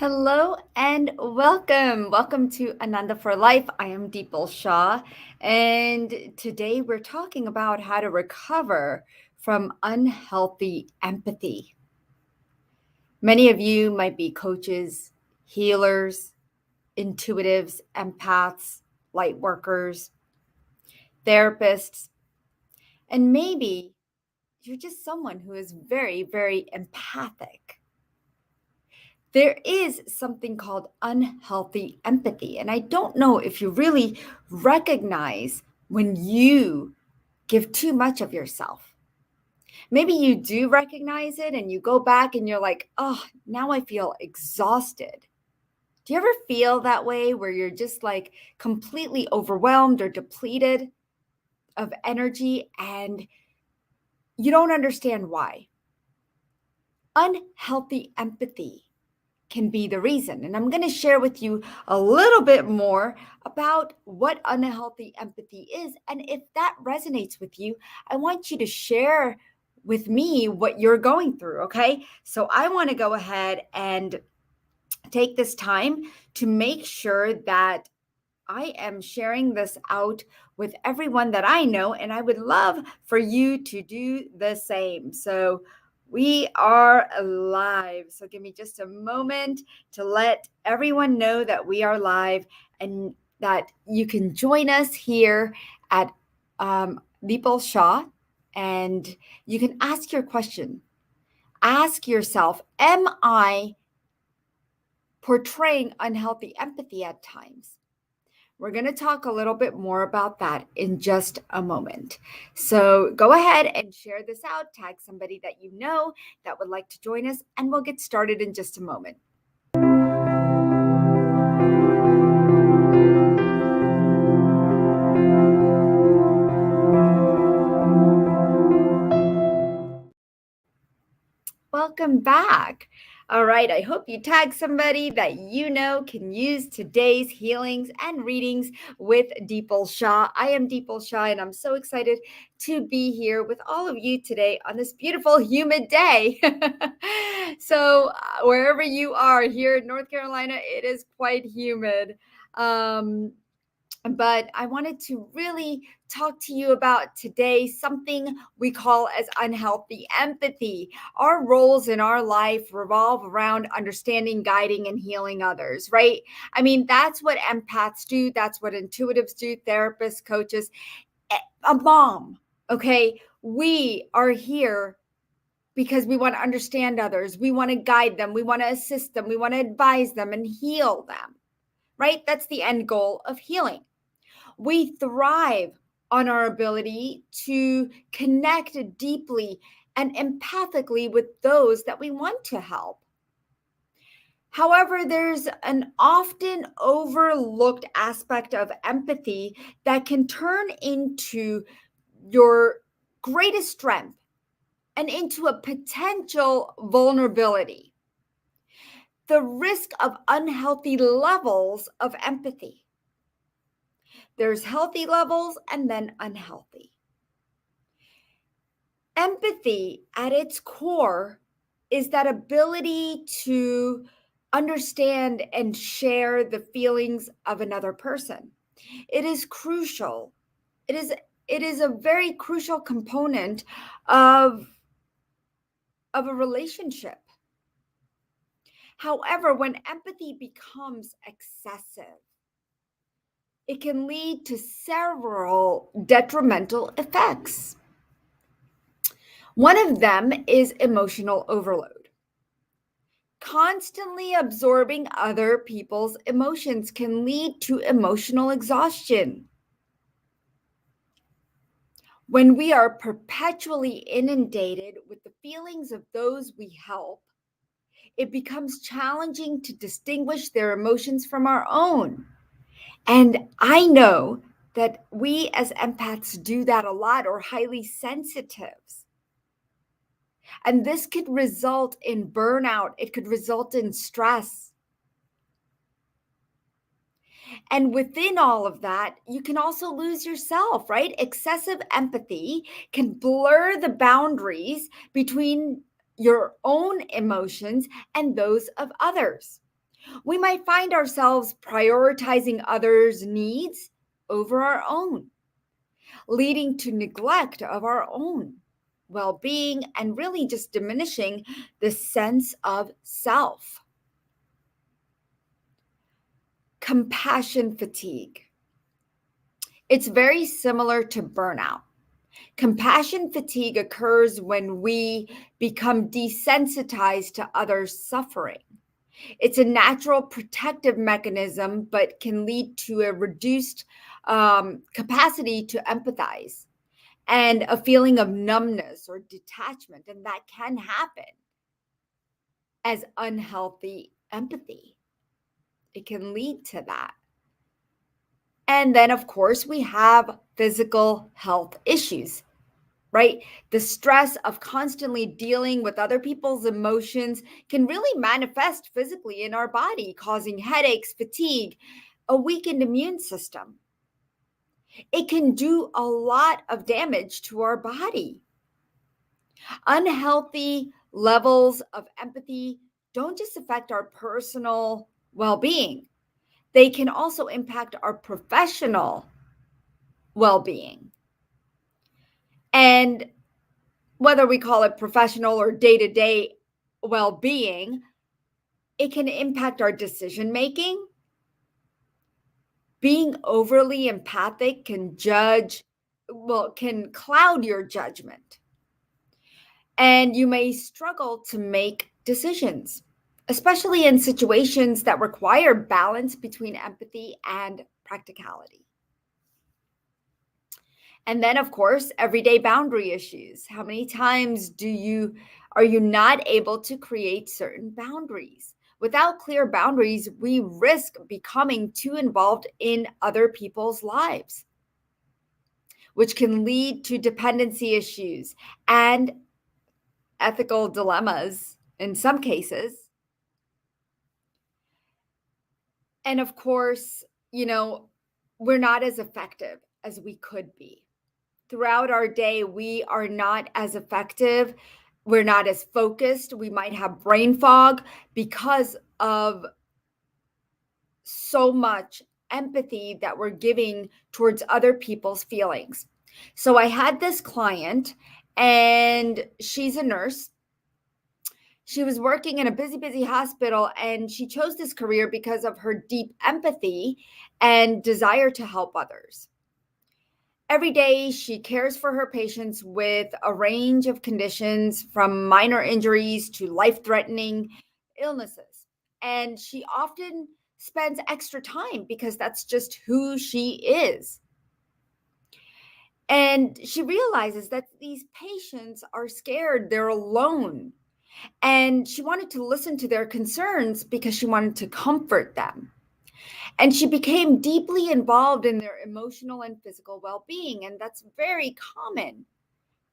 Hello and welcome. Welcome to Ananda for Life. I am Deepal Shah, and today we're talking about how to recover from unhealthy empathy. Many of you might be coaches, healers, intuitives, empaths, light workers, therapists, and maybe you're just someone who is very, very empathic. There is something called unhealthy empathy. And I don't know if you really recognize when you give too much of yourself. Maybe you do recognize it and you go back and you're like, oh, now I feel exhausted. Do you ever feel that way where you're just like completely overwhelmed or depleted of energy and you don't understand why? Unhealthy empathy can be the reason. And I'm going to share with you a little bit more about what unhealthy empathy is. And if that resonates with you, I want you to share with me what you're going through. Okay. So I want to go ahead and take this time to make sure that I am sharing this out with everyone that I know, and I would love for you to do the same. So we are live. So give me just a moment to let everyone know that we are live and that you can join us here at Deepal Shah, and you can ask your question. Ask yourself, am I portraying unhealthy empathy at times? We're going to talk a little bit more about that in just a moment. So go ahead and share this out, tag somebody that you know that would like to join us, and we'll get started in just a moment. Welcome back. All right, I hope you tag somebody that you know can use today's healings and readings with Deepal Shah. I am Deepal Shah, and I'm so excited to be here with all of you today on this beautiful, humid day. So, wherever you are here in North Carolina, it is quite humid. But I wanted to really talk to you about today something we call as unhealthy empathy. Our roles in our life revolve around understanding, guiding, and healing others, right? I mean, that's what empaths do, that's what intuitives do, therapists, coaches, a mom, okay? We are here because we want to understand others, we want to guide them, we want to assist them, we want to advise them and heal them, right? That's the end goal of healing. We thrive on our ability to connect deeply and empathically with those that we want to help. However, there's an often overlooked aspect of empathy that can turn into your greatest strength and into a potential vulnerability. The risk of unhealthy levels of empathy. There's healthy levels and then unhealthy. Empathy at its core is that ability to understand and share the feelings of another person. It is crucial. It is a very crucial component of a relationship. However, when empathy becomes excessive, it can lead to several detrimental effects. One of them is emotional overload. Constantly absorbing other people's emotions can lead to emotional exhaustion. When we are perpetually inundated with the feelings of those we help, it becomes challenging to distinguish their emotions from our own. And I know that we as empaths do that a lot, or highly sensitives. And this could result in burnout. It could result in stress. And within all of that, you can also lose yourself, right? Excessive empathy can blur the boundaries between your own emotions and those of others. We might find ourselves prioritizing others' needs over our own, leading to neglect of our own well being and really just diminishing the sense of self. Compassion fatigue. It's very similar to burnout. Compassion fatigue occurs when we become desensitized to others' suffering. It's a natural protective mechanism, but can lead to a reduced capacity to empathize and a feeling of numbness or detachment. And that can happen as unhealthy empathy. It can lead to that. And then, of course, we have physical health issues, right? The stress of constantly dealing with other people's emotions can really manifest physically in our body, causing headaches, fatigue, a weakened immune system. It can do a lot of damage to our body. Unhealthy levels of empathy don't just affect our personal well being, they can also impact our professional well being. And whether we call it professional or day to day well being, it can impact our decision making. Being overly empathic can cloud your judgment, and you may struggle to make decisions, especially in situations that require balance between empathy and practicality. And then, of course, everyday boundary issues. How many times are you not able to create certain boundaries? Without clear boundaries, we risk becoming too involved in other people's lives, which can lead to dependency issues and ethical dilemmas in some cases. And of course, we're not as effective as we could be. Throughout our day, we are not as effective. We're not as focused. We might have brain fog because of so much empathy that we're giving towards other people's feelings. So I had this client, and she's a nurse. She was working in a busy, busy hospital, and she chose this career because of her deep empathy and desire to help others. Every day, she cares for her patients with a range of conditions from minor injuries to life threatening illnesses. And she often spends extra time because that's just who she is. And she realizes that these patients are scared, they're alone. And she wanted to listen to their concerns because she wanted to comfort them. And she became deeply involved in their emotional and physical well being. And that's very common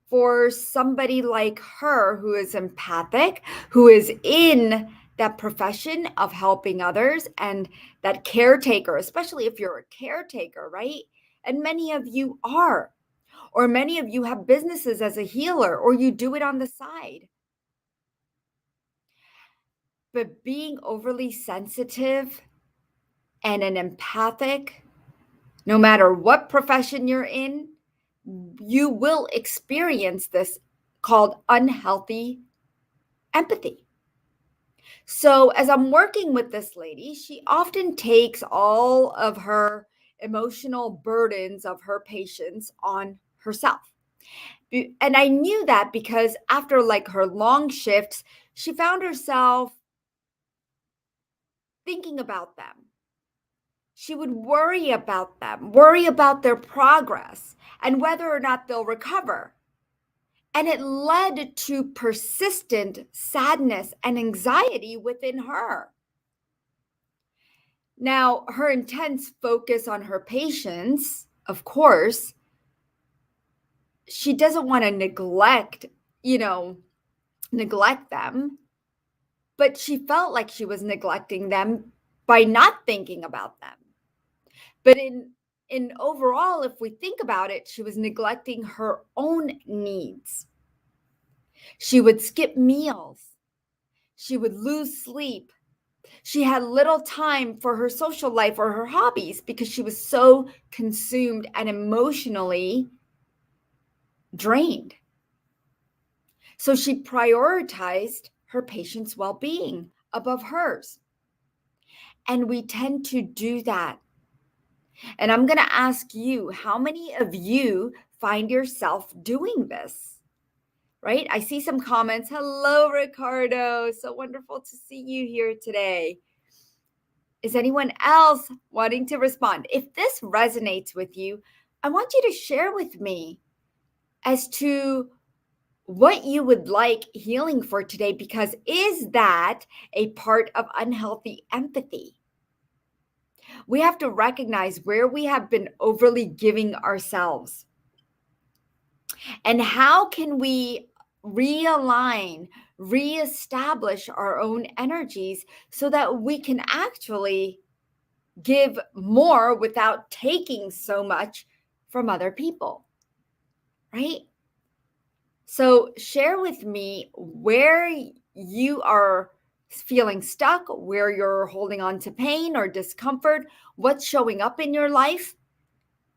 for somebody like her who is empathic, who is in that profession of helping others and that caretaker, especially if you're a caretaker, right? And many of you are, or many of you have businesses as a healer, or you do it on the side. But being overly sensitive and an empathic, no matter what profession you're in, you will experience this called unhealthy empathy. So, as I'm working with this lady, she often takes all of her emotional burdens of her patients on herself. And I knew that because after like her long shifts, she found herself thinking about them. She would worry about them, worry about their progress and whether or not they'll recover. And it led to persistent sadness and anxiety within her. Now, her intense focus on her patients, of course, she doesn't want to neglect them, but she felt like she was neglecting them by not thinking about them. But in overall, if we think about it, she was neglecting her own needs. She would skip meals. She would lose sleep. She had little time for her social life or her hobbies because she was so consumed and emotionally drained. So she prioritized her patient's well being above hers. And we tend to do that. And I'm going to ask you, how many of you find yourself doing this? Right? I see some comments. Hello, Ricardo. So wonderful to see you here today. Is anyone else wanting to respond? If this resonates with you, I want you to share with me as to what you would like healing for today, because is that a part of unhealthy empathy? We have to recognize where we have been overly giving ourselves. And how can we realign, reestablish our own energies so that we can actually give more without taking so much from other people, right? So share with me where you are feeling stuck, where you're holding on to pain or discomfort, what's showing up in your life,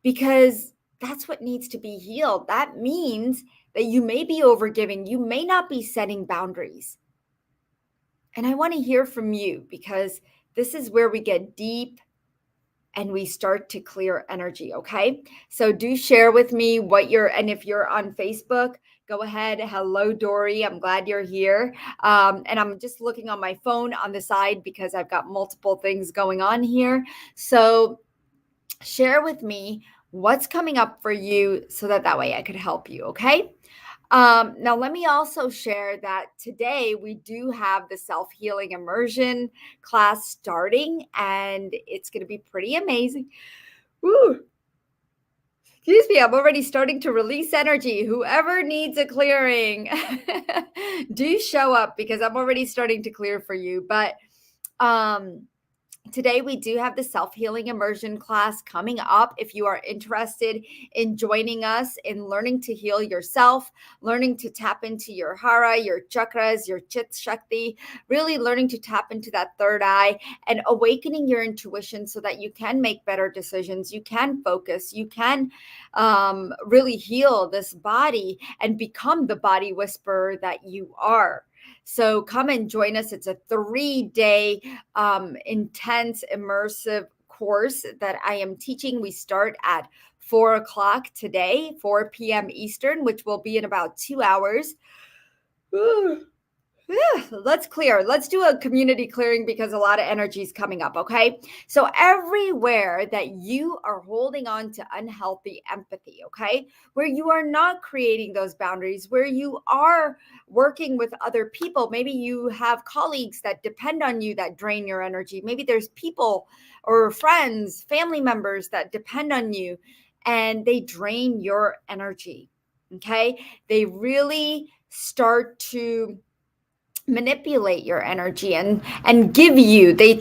because that's what needs to be healed. That means that you may be overgiving, you may not be setting boundaries. And I want to hear from you, because this is where we get deep and we start to clear energy. Okay. So do share with me and if you're on Facebook, go ahead. Hello, Dory. I'm glad you're here. And I'm just looking on my phone on the side because I've got multiple things going on here. So share with me what's coming up for you so that way I could help you. Okay. Now, let me also share that today we do have the self healing immersion class starting, and it's going to be pretty amazing. Woo. Excuse me, I'm already starting to release energy. Whoever needs a clearing, do show up because I'm already starting to clear for you. But today, we do have the self-healing immersion class coming up. If you are interested in joining us in learning to heal yourself, learning to tap into your hara, your chakras, your chit shakti, really learning to tap into that third eye and awakening your intuition so that you can make better decisions, you can focus, you can really heal this body and become the body whisperer that you are. So come and join us. It's a 3-day intense, immersive course that I am teaching. We start at 4 o'clock today, 4 p.m. Eastern, which will be in about 2 hours. Let's clear. Let's do a community clearing because a lot of energy is coming up. Okay. So, everywhere that you are holding on to unhealthy empathy, okay, where you are not creating those boundaries, where you are working with other people, maybe you have colleagues that depend on you that drain your energy. Maybe there's people or friends, family members that depend on you and they drain your energy. Okay. They really start to manipulate your energy and give you, they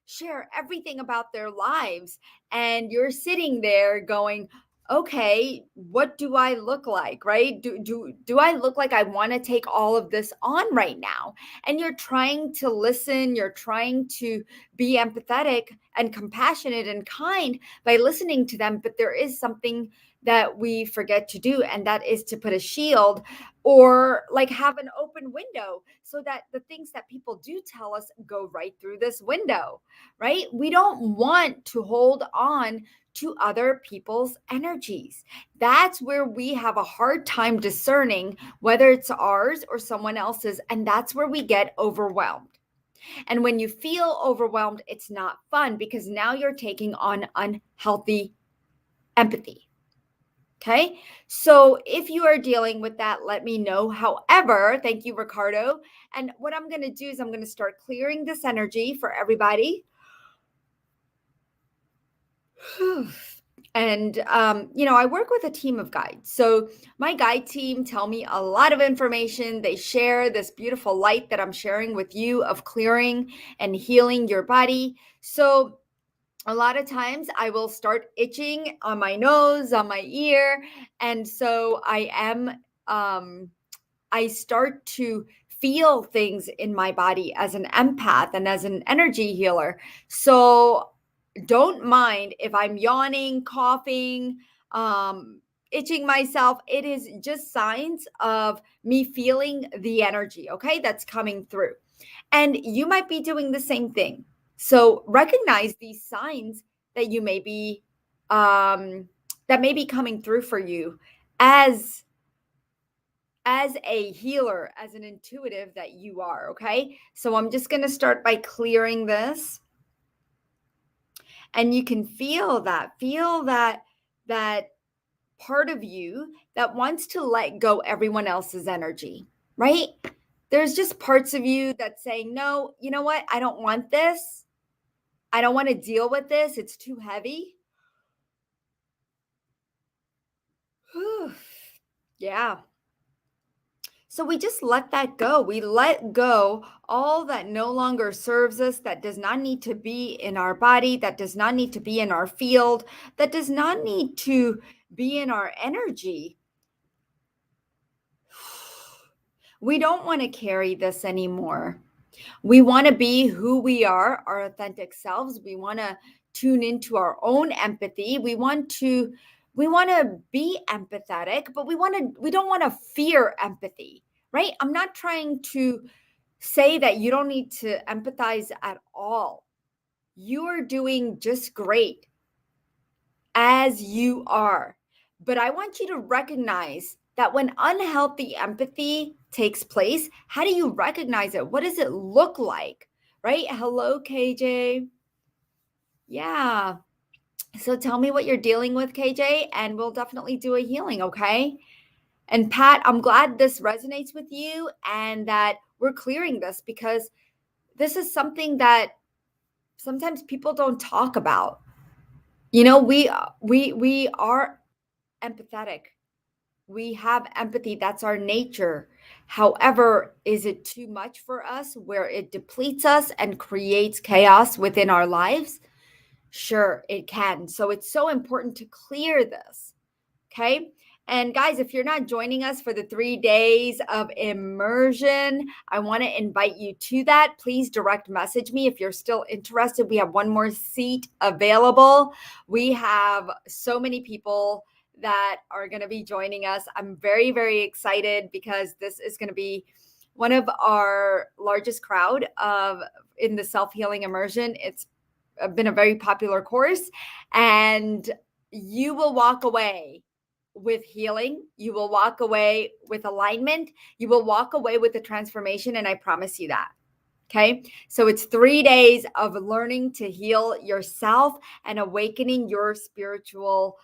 share everything about their lives, and you're sitting there going, okay, what do I look like, right? Do I look like I want to take all of this on right now? And you're trying to listen, you're trying to be empathetic and compassionate and kind by listening to them, but there is something that we forget to do, and that is to put a shield or like have an open window so that the things that people do tell us go right through this window, right? We don't want to hold on to other people's energies. That's where we have a hard time discerning whether it's ours or someone else's. And that's where we get overwhelmed. And when you feel overwhelmed, it's not fun because now you're taking on unhealthy empathy. Okay. So if you are dealing with that, let me know. However, thank you, Ricardo. And what I'm going to do is I'm going to start clearing this energy for everybody. And, I work with a team of guides. So my guide team tell me a lot of information. They share this beautiful light that I'm sharing with you of clearing and healing your body. So a lot of times I will start itching on my nose, on my ear. And so I start to feel things in my body as an empath and as an energy healer. So don't mind if I'm yawning, coughing, itching myself. It is just signs of me feeling the energy, okay, that's coming through. And you might be doing the same thing. So recognize these signs that you may be that may be coming through for you as a healer, as an intuitive that you are, okay? So I'm just going to start by clearing this, and you can feel that part of you that wants to let go everyone else's energy, right? There's just parts of you that's saying, no, you know what? I don't want this. I don't want to deal with this. It's too heavy. Whew. Yeah. So we just let that go. We let go all that no longer serves us, that does not need to be in our body, that does not need to be in our field, that does not need to be in our energy. We don't want to carry this anymore. We want to be who we are, our authentic selves. We want to tune into our own empathy. We want to be empathetic, but we don't want to fear empathy, right? I'm not trying to say that you don't need to empathize at all. You are doing just great as you are. But I want you to recognize that when unhealthy empathy takes place, how do you recognize it? What does it look like? Right? Hello, KJ. Yeah. So tell me what you're dealing with, KJ, and we'll definitely do a healing, okay? And Pat, I'm glad this resonates with you and that we're clearing this, because this is something that sometimes people don't talk about. You know, we are empathetic. We have empathy. That's our nature. However, is it too much for us where it depletes us and creates chaos within our lives? Sure, it can. So it's so important to clear this. Okay. And guys, if you're not joining us for the 3 days of immersion, I want to invite you to that. Please direct message me if you're still interested. We have one more seat available. We have so many people that are going to be joining us. I'm very, very excited because this is going to be one of our largest crowd of in the self-healing immersion. It's been a very popular course, and you will walk away with healing. You will walk away with alignment. You will walk away with a transformation. And I promise you that. Okay. So it's 3 days of learning to heal yourself and awakening your spiritual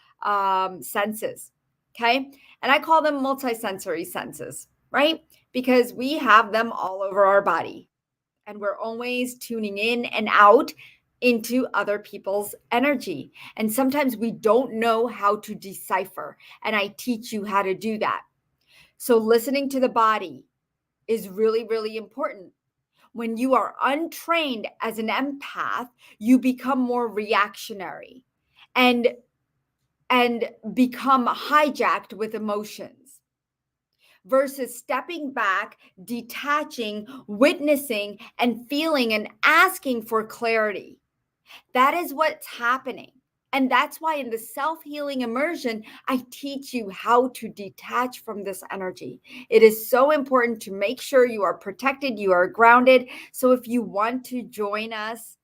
senses. Okay. And I call them multisensory senses, right? Because we have them all over our body, and we're always tuning in and out into other people's energy. And sometimes we don't know how to decipher. And I teach you how to do that. So listening to the body is really, really important. When you are untrained as an empath, you become more reactionary and become hijacked with emotions versus stepping back, detaching, witnessing, and feeling and asking for clarity. That is what's happening. And that's why in the self healing immersion, I teach you how to detach from this energy. It is so important to make sure you are protected, you are grounded. So if you want to join us,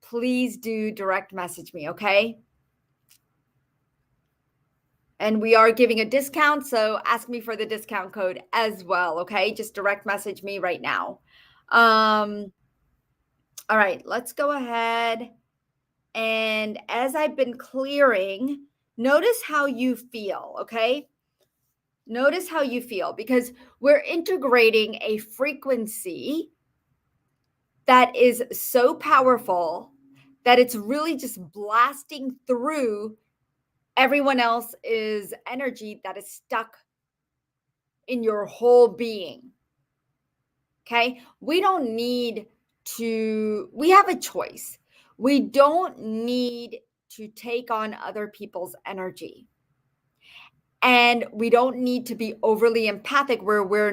please do direct message me, okay? And we are giving a discount, so ask me for the discount code as well, okay? Just direct message me right now. All right, let's go ahead. And as I've been clearing, notice how you feel, okay? Notice how you feel, because we're integrating a frequency that is so powerful that it's really just blasting through everyone else's energy that is stuck in your whole being. Okay? We don't need we have a choice. We don't need to take on other people's energy. And we don't need to be overly empathic where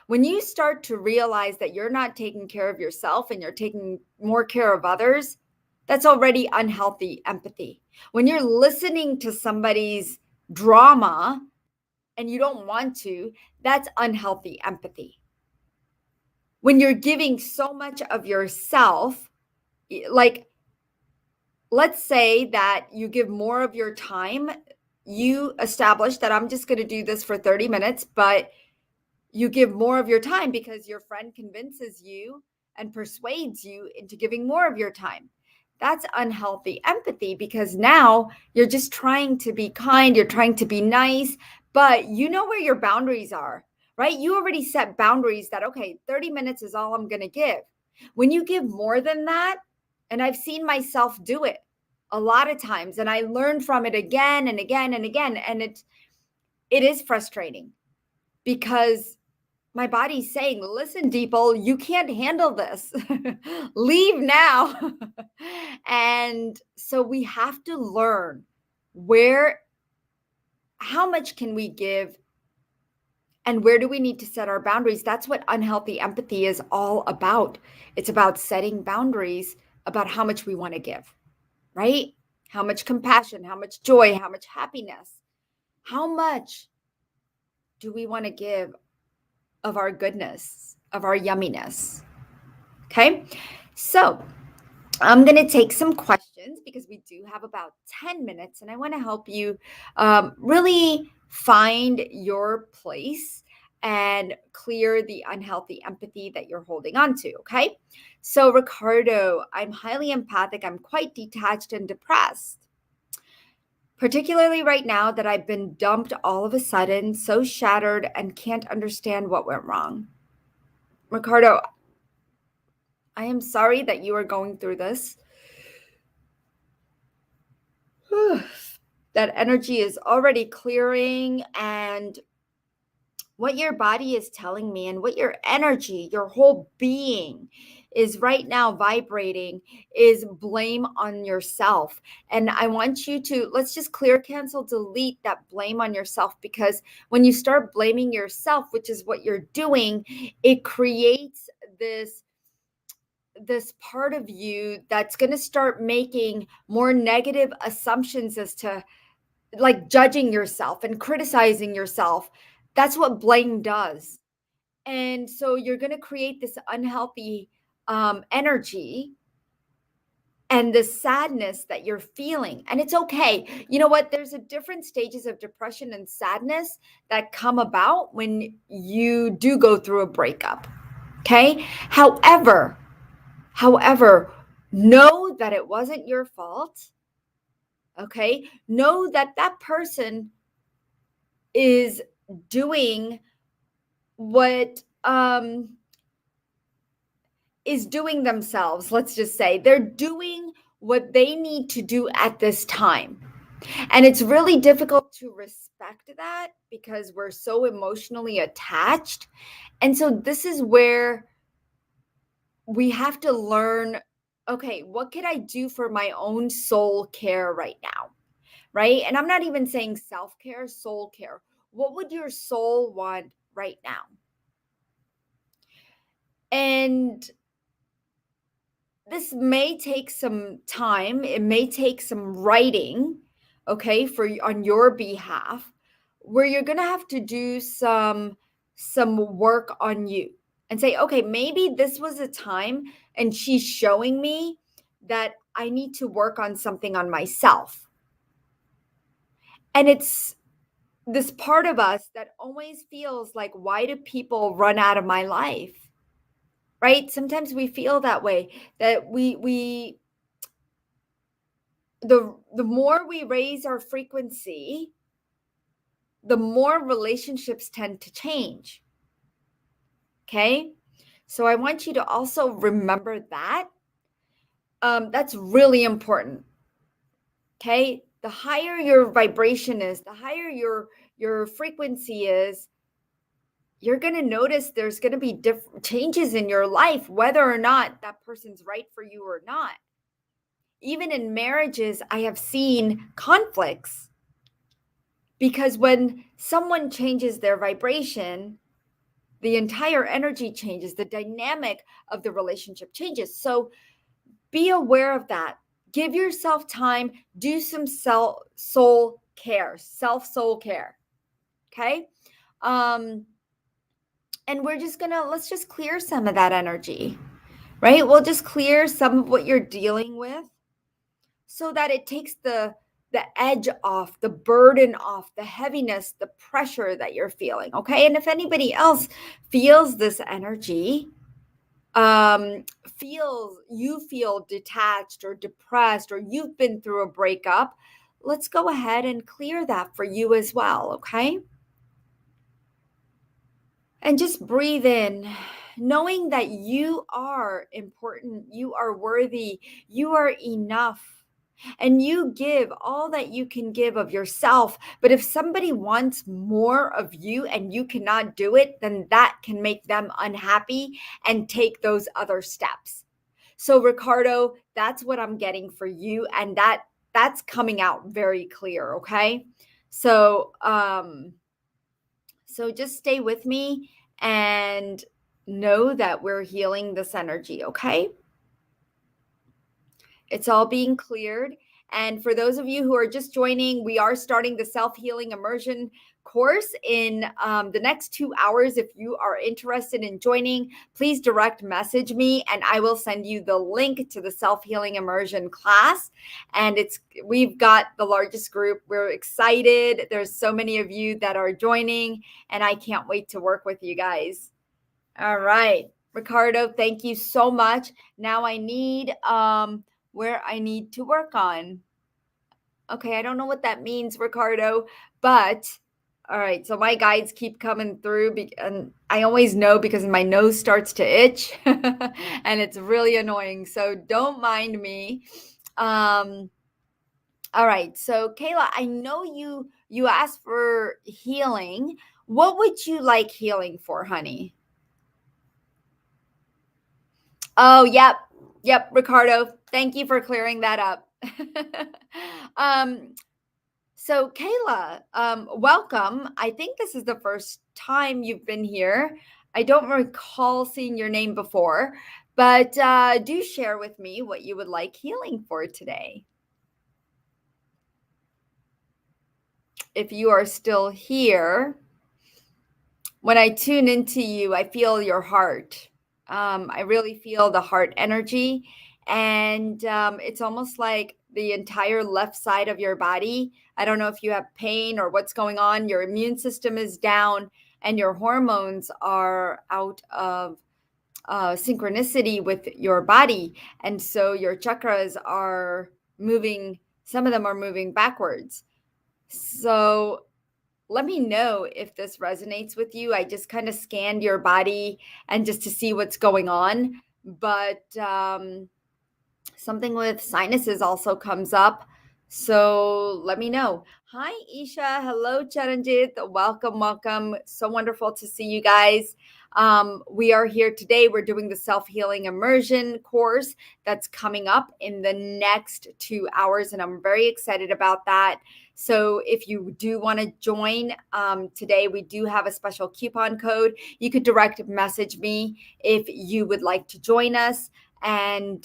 When you start to realize that you're not taking care of yourself and you're taking more care of others, that's already unhealthy empathy. When you're listening to somebody's drama and you don't want to, that's unhealthy empathy. When you're giving so much of yourself, like, let's say that you give more of your time, you establish that I'm just going to do this for 30 minutes, but you give more of your time because your friend convinces you and persuades you into giving more of your time. That's unhealthy empathy, because now you're just trying to be kind, you're trying to be nice, but you know where your boundaries are, right? You already set boundaries that, okay, 30 minutes is all I'm going to give. When you give more than that, and I've seen myself do it a lot of times, and I learned from it again and again and again, and it is frustrating because my body's saying, listen, Deeple, you can't handle this. Leave now. And so we have to learn where, how much can we give, and where do we need to set our boundaries? That's what unhealthy empathy is all about. It's about setting boundaries about how much we want to give, right? How much compassion, how much joy, how much happiness, how much do we want to give of our goodness, of our yumminess? Okay. So I'm going to take some questions because we do have about 10 minutes, and I want to help you really find your place and clear the unhealthy empathy that you're holding on to. Okay. So, Ricardo, I'm highly empathic. I'm quite detached and depressed, particularly right now that I've been dumped all of a sudden, so shattered and can't understand what went wrong. Ricardo, I am sorry that you are going through this. That energy is already clearing, and what your body is telling me and what your energy, your whole being is right now vibrating is blame on yourself. And I want you to, let's just clear, cancel, delete that blame on yourself, because when you start blaming yourself, which is what you're doing, it creates this part of you that's going to start making more negative assumptions as to, like, judging yourself and criticizing yourself. That's what blame does. And so you're going to create this unhealthy energy and the sadness that you're feeling. And it's okay. You know what? There's a different stages of depression and sadness that come about when you do go through a breakup. Okay. However, know that it wasn't your fault. Okay. Know that that person is doing what is doing themselves. Let's just say they're doing what they need to do at this time. And it's really difficult to respect that because we're so emotionally attached. And so this is where we have to learn, okay, what can I do for my own soul care right now? Right? And I'm not even saying self-care, soul care. What would your soul want right now? And this may take some time. It may take some writing, okay, for on your behalf, where you're going to have to do some work on you and say, okay, maybe this was a time and she's showing me that I need to work on something on myself. And it's this part of us that always feels like, why do people run out of my life? Right? Sometimes we feel that way, that we the more we raise our frequency, the more relationships tend to change. Okay? So I want you to also remember that. That's really important. Okay? The higher your vibration is, the higher your frequency is, you're going to notice there's going to be different changes in your life, whether or not that person's right for you or not. Even in marriages, I have seen conflicts because when someone changes their vibration, the entire energy changes, the dynamic of the relationship changes. So be aware of that. Give yourself time, do some soul care, self soul care. Okay. Um, and we're just gonna, let's just clear some of that energy, right? We'll just clear some of what you're dealing with so that it takes the edge off, the burden off, the heaviness, the pressure that you're feeling. Okay. And if anybody else feels this energy, feels you feel detached or depressed, or you've been through a breakup, let's go ahead and clear that for you as well. Okay. And just breathe in, knowing that you are important, you are worthy, you are enough, and you give all that you can give of yourself. But if somebody wants more of you and you cannot do it, then that can make them unhappy and take those other steps. So, Ricardo, that's what I'm getting for you. And that's coming out very clear. Okay. So, so just stay with me and know that we're healing this energy, okay? It's all being cleared. And for those of you who are just joining, we are starting the self healing immersion course in the next 2 hours. If you are interested in joining, please direct message me and I will send you the link to the self healing immersion class. And we've got the largest group. We're excited. There's so many of you that are joining, and I can't wait to work with you guys. All right, Ricardo, thank you so much. Now I need where I need to work on. Okay, I don't know what that means, Ricardo, but all right, so my guides keep coming through, and I always know because my nose starts to itch and it's really annoying. So don't mind me. All right, so Kayla, I know you asked for healing. What would you like healing for, honey? Oh, yep. Yep, Ricardo. Thank you for clearing that up. um, so Kayla, welcome. I think this is the first time you've been here. I don't recall seeing your name before, but do share with me what you would like healing for today. If you are still here, when I tune into you, I feel your heart. I really feel the heart energy. And it's almost like the entire left side of your body. I don't know if you have pain or what's going on. Your immune system is down and your hormones are out of synchronicity with your body. And so your chakras are moving, some of them are moving backwards. So let me know if this resonates with you. I just kind of scanned your body and just to see what's going on. But something with sinuses also comes up. So let me know. Hi, Isha. Hello, Charanjit. Welcome, welcome. So wonderful to see you guys. We are here today. We're doing the self healing immersion course that's coming up in the next 2 hours, and I'm very excited about that. So if you do want to join today, we do have a special coupon code. You could direct message me if you would like to join us, and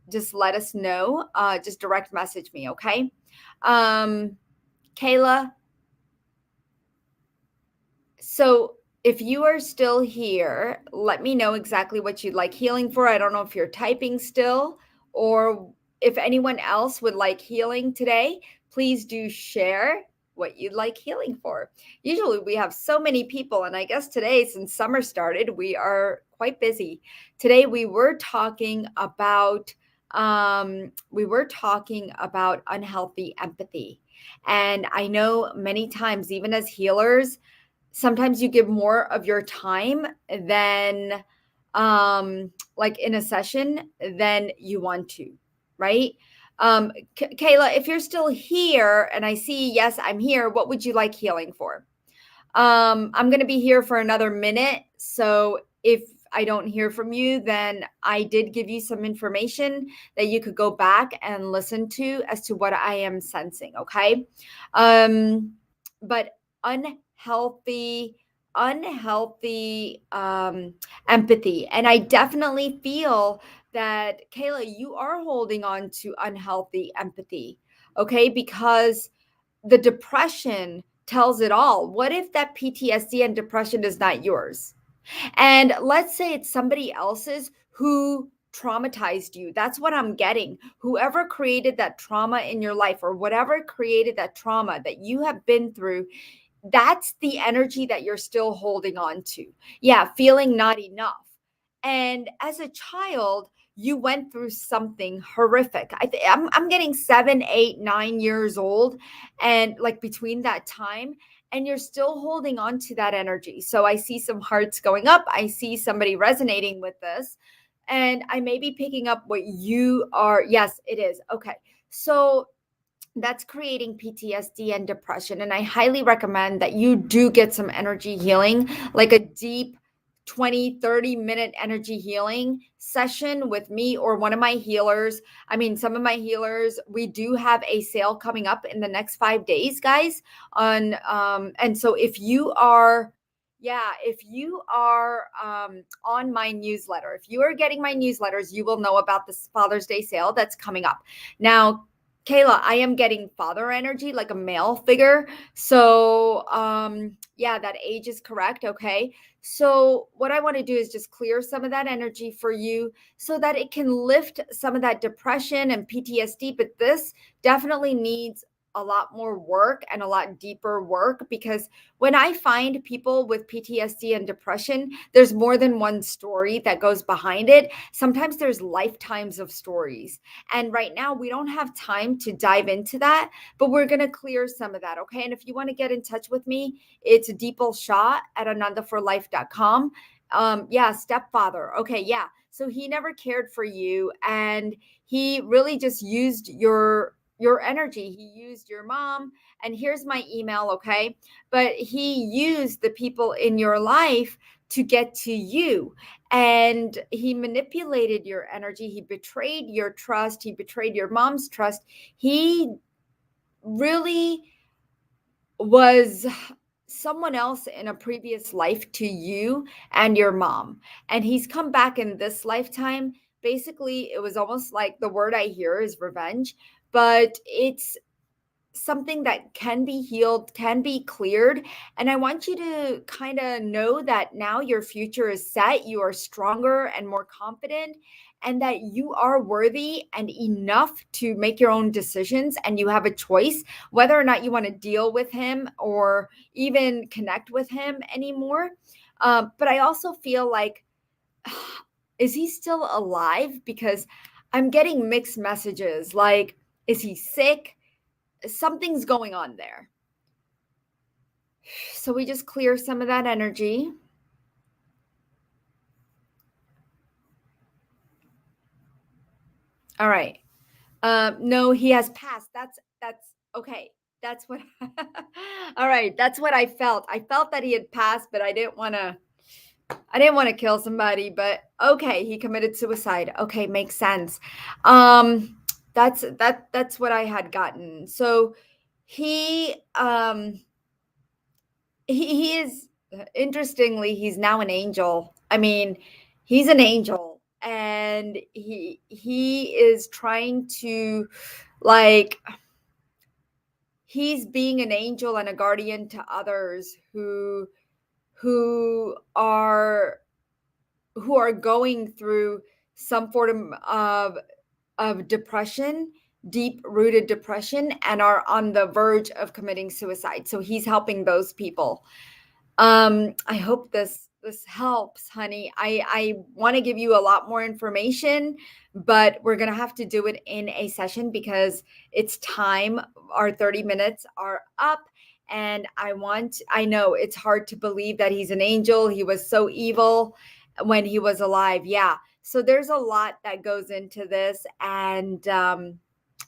just let us know. Just direct message me, okay? Kayla, so if you are still here, let me know exactly what you'd like healing for. I don't know if you're typing still, or if anyone else would like healing today, please do share what you'd like healing for. Usually we have so many people, and I guess today, since summer started, we are quite busy. Today we were talking about unhealthy empathy. And I know many times, even as healers, sometimes you give more of your time than like in a session than you want to, right? Kayla, if you're still here and I see yes, I'm here, what would you like healing for? I'm going to be here for another minute, so if I don't hear from you, then I did give you some information that you could go back and listen to as to what I am sensing, okay? But unhealthy unhealthy empathy. And I definitely feel that, Kayla, you are holding on to unhealthy empathy, okay? Because the depression tells it all. What if that PTSD and depression is not yours? And let's say it's somebody else's who traumatized you. That's what I'm getting. Whoever created that trauma in your life, or whatever created that trauma that you have been through, that's the energy that you're still holding on to. Yeah, feeling not enough. And as a child, you went through something horrific. I'm getting 7, 8, 9 years old, and like between that time, and you're still holding on to that energy. So I see some hearts going up. I see somebody resonating with this, and I may be picking up what you are. Yes, it is. Okay. So that's creating PTSD and depression. And I highly recommend that you do get some energy healing, like a deep 20, 30-minute energy healing session with me or one of my healers. I mean, some of my healers, we do have a sale coming up in the next 5 days, guys. And so if you are, yeah, if you are on my newsletter, if you are getting my newsletters, you will know about this Father's Day sale that's coming up. Now, Kayla, I am getting father energy, like a male figure. So, yeah, that age is correct. Okay. So, what I want to do is just clear some of that energy for you so that it can lift some of that depression and PTSD. But this definitely needs a lot more work and a lot deeper work, because when I find people with PTSD and depression, there's more than one story that goes behind it. Sometimes there's lifetimes of stories. And right now, we don't have time to dive into that, but we're going to clear some of that. Okay. And if you want to get in touch with me, it's Deepal Shah at anandaforlife.com. Yeah, stepfather. Okay. Yeah. So he never cared for you, and he really just used your energy. He used your mom, and here's my email. Okay. But he used the people in your life to get to you, and he manipulated your energy. He betrayed your trust. He betrayed your mom's trust. He really was someone else in a previous life to you and your mom. And he's come back in this lifetime. Basically, it was almost like the word I hear is revenge, but it's something that can be healed, can be cleared. And I want you to kind of know that now your future is set. You are stronger and more confident, and that you are worthy and enough to make your own decisions. And you have a choice whether or not you want to deal with him or even connect with him anymore. But I also feel like, is he still alive? Because I'm getting mixed messages. Like, is he sick? Something's going on there. So we just clear some of that energy. All right. No, he has passed. That's okay. That's what All right, that's what I felt. I felt that he had passed, but I didn't want to kill somebody, but okay, he committed suicide. Okay, makes sense. That's what I had gotten. So he he is, interestingly, he's now an angel. I mean, he's an angel, and he is trying to, like, he's being an angel and a guardian to others who are who are going through some form of depression, deep rooted depression, and are on the verge of committing suicide. So he's helping those people. I hope this helps, honey. I want to give you a lot more information, but we're going to have to do it in a session because it's time. Our 30 minutes are up, and I know it's hard to believe that he's an angel. He was so evil when he was alive. Yeah. So there's a lot that goes into this, and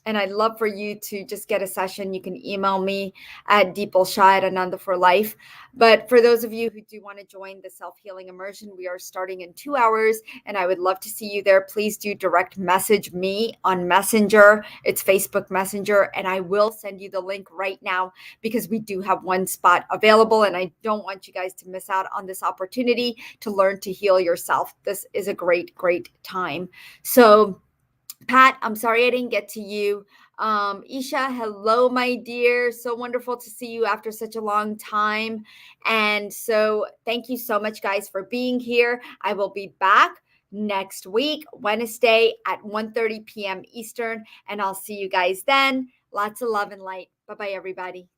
And I'd love for you to just get a session. You can email me at deepalshah@Ananda for Life. But for those of you who do want to join the self-healing immersion, we are starting in 2 hours, and I would love to see you there. Please do direct message me on Messenger. It's Facebook Messenger, and I will send you the link right now because we do have one spot available, and I don't want you guys to miss out on this opportunity to learn to heal yourself. This is a great, great time. So Pat, I'm sorry I didn't get to you. Isha, hello, my dear. So wonderful to see you after such a long time. And so thank you so much, guys, for being here. I will be back next week, Wednesday at 1:30 p.m. Eastern, and I'll see you guys then. Lots of love and light. Bye-bye, everybody.